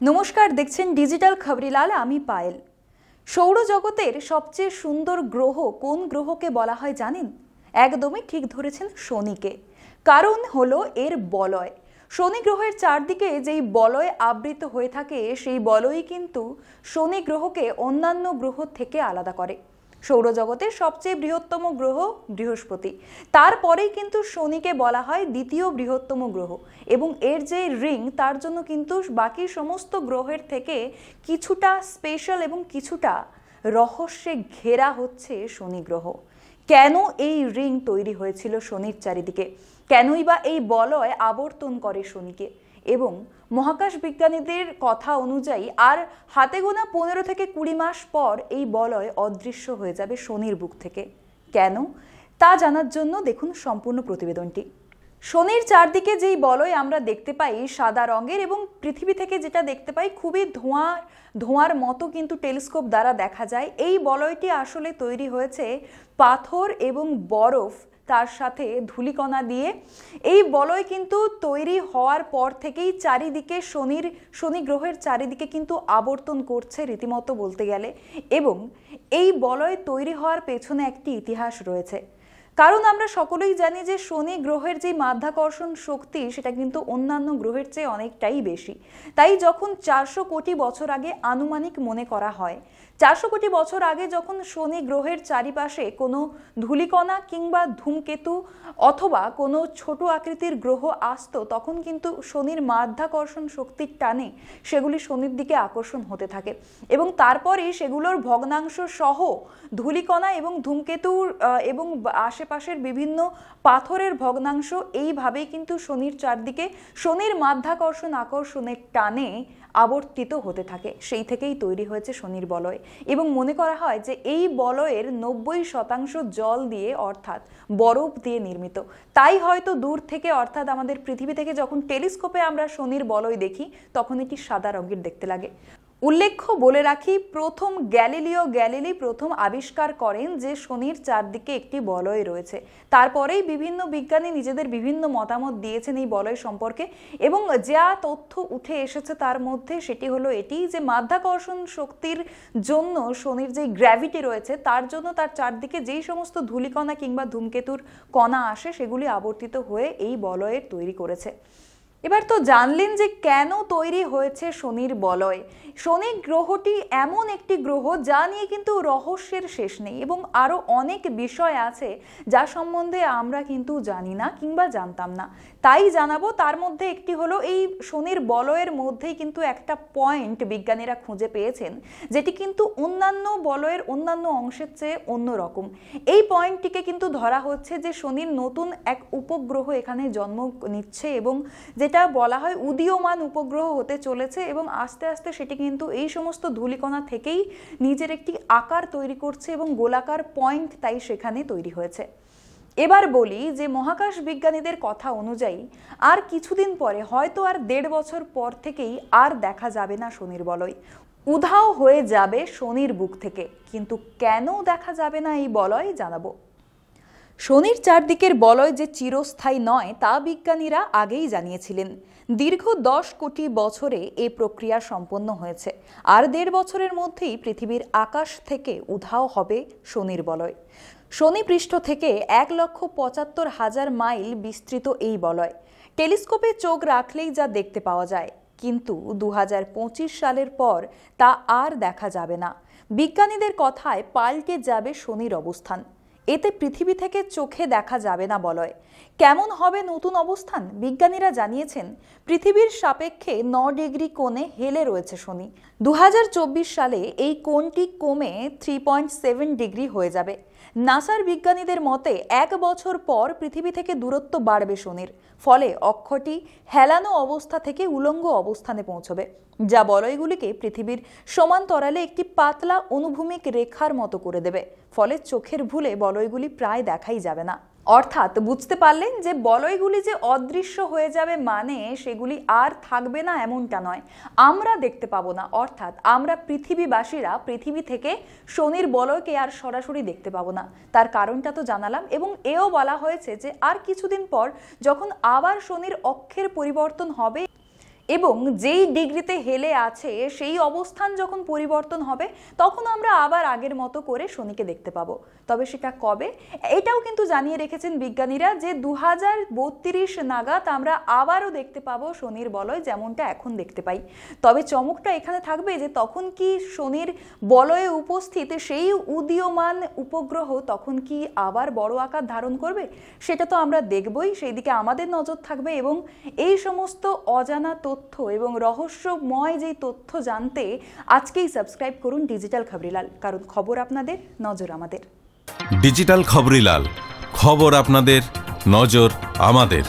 নমস্কার, দেখছেন ডিজিটাল খবরিলাল। আমি পায়েল। সৌরজগতের সবচেয়ে সুন্দর গ্রহ কোন গ্রহকে বলা হয় জানেন? একদমই ঠিক ধরেছেন, শনিকে। কারণ হলো এর বলয়। শনি গ্রহের চারদিকে যেই বলয় আবৃত হয়ে থাকে, সেই বলয়ই কিন্তু শনি গ্রহকে অন্যান্য গ্রহ থেকে আলাদা করে। সৌরজগতের সবচেয়ে বৃহত্তম গ্রহ বৃহস্পতি, তারপরেই কিন্তু শনিকে বলা হয় দ্বিতীয় বৃহত্তম গ্রহ। এবং এর যে রিং, তার জন্য কিন্তু বাকি সমস্ত গ্রহের থেকে কিছুটা স্পেশাল এবং কিছুটা রহস্যে ঘেরা হচ্ছে শনি গ্রহ। কেন এই রিং তৈরি হয়েছিল শনির চারিদিকে? কেনই বা এই বলয় আবর্তন করে শনিকে? এবং মহাকাশ বিজ্ঞানীদের কথা অনুযায়ী আর হাতে গোনা 15 থেকে 20 মাস পর এই বলয় অদৃশ্য হয়ে যাবে শনির বুক থেকে। কেন তা জানার জন্য দেখুন সম্পূর্ণ প্রতিবেদনটি। শনির চারদিকে যেই বলয় আমরা দেখতে পাই সাদা রঙের, এবং পৃথিবী থেকে যেটা দেখতে পাই খুবই ধোঁয়ার মতো কিন্তু টেলিস্কোপ দ্বারা দেখা যায়। এই বলয়টি আসলে তৈরি হয়েছে পাথর এবং বরফ, তার সাথে ধূলিকণা দিয়ে। এই বলয় কিন্তু তৈরি হওয়ার পর থেকেই চারিদিকে শনি গ্রহের চারিদিকে কিন্তু আবর্তন করছে রীতিমতো বলতে গেলে। এবং এই বলয় তৈরি হওয়ার পেছনে একটি ইতিহাস রয়েছে। কারণ আমরা সকলেই জানি যে শনি গ্রহের যে মাধ্যাকর্ষণ শক্তি, সেটা কিন্তু অন্যান্য গ্রহের চেয়ে অনেকটাই বেশি। তাই যখন 400 কোটি বছর আগে আনুমানিক মনে করা হয়, 400 কোটি বছর আগে যখন শনি গ্রহের চারিপাশে কোনো ধূলিকণা কিংবা ধূমকেতু অথবা কোনো ছোট আকৃতির গ্রহ আসতো, তখন কিন্তু শনির মাধ্যাকর্ষণ শক্তির টানে সেগুলি শনির দিকে আকর্ষণ হতে থাকে। এবং তারপরেই সেগুলোর ভগ্নাংশ সহ ধূলিকণা এবং ধূমকেতুর এবং আশেপাশের বিভিন্ন পাথরের ভগ্নাংশ এইভাবেই কিন্তু শনির চারদিকে শনির মাধ্যাকর্ষণ আকর্ষণের টানে আবর্তিত হতে থাকে। সেই থেকেই তৈরি হয়েছে শনির বলয়। এবং মনে করা হয় যে এই বলয়ের 90% জল দিয়ে, অর্থাৎ বরফ দিয়ে নির্মিত। তাই হয়তো দূর থেকে, অর্থাৎ আমাদের পৃথিবী থেকে যখন টেলিস্কোপে আমরা শনির বলয় দেখি, তখন এটি সাদা রঙের দেখতে লাগে। উল্লেখ্য বলে রাখি, প্রথম গ্যালিলি প্রথম আবিষ্কার করেন যে শনির চারদিকে একটি বলয় রয়েছে। তারপরেই বিভিন্ন বিজ্ঞানী নিজেদের বিভিন্ন মতামত দিয়েছেন এই বলয় সম্পর্কে। এবং যা তথ্য উঠে এসেছে তার মধ্যে সেটি হলো এটি যে মাধ্যাকর্ষণ শক্তির জন্য শনির যে গ্র্যাভিটি রয়েছে, তার জন্য তার চারদিকে যেই সমস্ত ধূলিকণা কিংবা ধূমকেতুর কণা আসে, সেগুলি আবর্তিত হয়ে এই বলয়ের তৈরি করেছে। এবার তো জানলেন যে কেন তৈরি হয়েছে শনির বলয়। শনি গ্রহটি এমন একটি গ্রহ যা নিয়ে কিন্তু রহস্যের শেষ নেই, এবং আরো অনেক বিষয় আছে যা সম্বন্ধে আমরা কিন্তু জানি না কিংবা জানতাম না। তাই জানাবো। তার মধ্যে একটি হলো এই শনির বলয়ের মধ্যেই কিন্তু একটা পয়েন্ট বিজ্ঞানীরা খুঁজে পেয়েছেন, যেটি কিন্তু অন্যান্য বলয়ের অন্যান্য অংশের চেয়ে অন্যরকম। এই পয়েন্টটিকে কিন্তু ধরা হচ্ছে যে শনির নতুন এক উপগ্রহ এখানে জন্ম নিচ্ছে, এবং যেটা বলা হয় উদীয়মান উপগ্রহ হতে চলেছে। এবং আস্তে আস্তে সেটি কিন্তু এই সমস্ত ধূলিকণা থেকেই নিজের একটি আকার তৈরি করছে, এবং গোলাকার পয়েন্ট তাই সেখানে তৈরি হয়েছে। এবার বলি যে মহাকাশ বিজ্ঞানীদের কথা অনুযায়ী আর কিছুদিন পরে, হয়তো আর 1.5 বছর পর থেকেই আর দেখা যাবে না শনির বলয়, উধাও হয়ে যাবে শনির বুক থেকে। কিন্তু কেন দেখা যাবে না এই বলয় জানাবো। শনির চারদিকের বলয় যে চিরস্থায়ী নয় তা বিজ্ঞানীরা আগেই জানিয়েছিলেন। দীর্ঘ 10 কোটি বছরে এই প্রক্রিয়া সম্পন্ন হয়েছে। আর 1.5 বছরের মধ্যেই পৃথিবীর আকাশ থেকে উধাও হবে শনির বলয়। শনি পৃষ্ঠ থেকে 1,75,000 মাইল বিস্তৃত এই বলয়। টেলিস্কোপে চোখ রাখলেই যা দেখতে পাওয়া যায়, কিন্তু 2025 সালের পর তা আর দেখা যাবে না। বিজ্ঞানীদের কথায় পাল্টে যাবে শনির অবস্থান। এতে পৃথিবী থেকে চোখে দেখা যাবে না বলয়। কেমন হবে নতুন অবস্থান? বিজ্ঞানীরা জানিয়েছেন পৃথিবীর সাপেক্ষে 9 ডিগ্রি কোণে হেলে রয়েছে শনি। 2024 সালে এই কোণটি কমে 3.7 ডিগ্রি হয়ে যাবে। নাসার বিজ্ঞানীদের মতে 1 বছর পর পৃথিবী থেকে দূরত্ব বাড়বে শনির। ফলে অক্ষটি হেলানো অবস্থা থেকে উলঙ্গ অবস্থানে পৌঁছবে, যা বলয়গুলিকে পৃথিবীর সমান্তরালে একটি পাতলা অনুভূমিক রেখার মতো করে দেবে। ফলে চোখের ভুলে বলয়গুলি প্রায় দেখাই যাবে না। অর্থাৎ বুঝতে পারলেন যে বলয়গুলি যে অদৃশ্য হয়ে যাবে মানে সেগুলি আর থাকবে না এমনটা নয়, আমরা দেখতে পাবো না। অর্থাৎ আমরা পৃথিবীবাসীরা পৃথিবী থেকে শনির বলয়কে আর সরাসরি দেখতে পাবো না। তার কারণটা তো জানালাম। এবং এও বলা হয়েছে যে আর কিছুদিন পর যখন আবার শনির অক্ষের পরিবর্তন হবে এবং যেই ডিগ্রিতে হেলে আছে সেই অবস্থান যখন পরিবর্তন হবে তখন আমরা আবার আগের মতো করে শনিকে দেখতে পাবো। তবে সেটা কবে, এটাও কিন্তু জানিয়ে রেখেছেন বিজ্ঞানীরা যে 2032 নাগাদ আমরা আবারও দেখতে পাবো শনির বলয় যেমনটা এখন দেখতে পাই। তবে চমকটা এখানে থাকবে যে তখন কি শনির বলয়ে উপস্থিত সেই উদীয়মান উপগ্রহ তখন কি আবার বড় আকার ধারণ করবে, সেটা তো আমরা দেখবই, সেই দিকে আমাদের নজর থাকবে। এবং এই সমস্ত অজানা তথ্য এবং রহস্যময় যেই তথ্য জানতে আজকেই সাবস্ক্রাইব করুন ডিজিটাল খবরিলাল, কারণ খবর আপনাদের, নজর আমাদের। ডিজিটাল খবরিলাল, খবর আপনাদের, নজর আমাদের।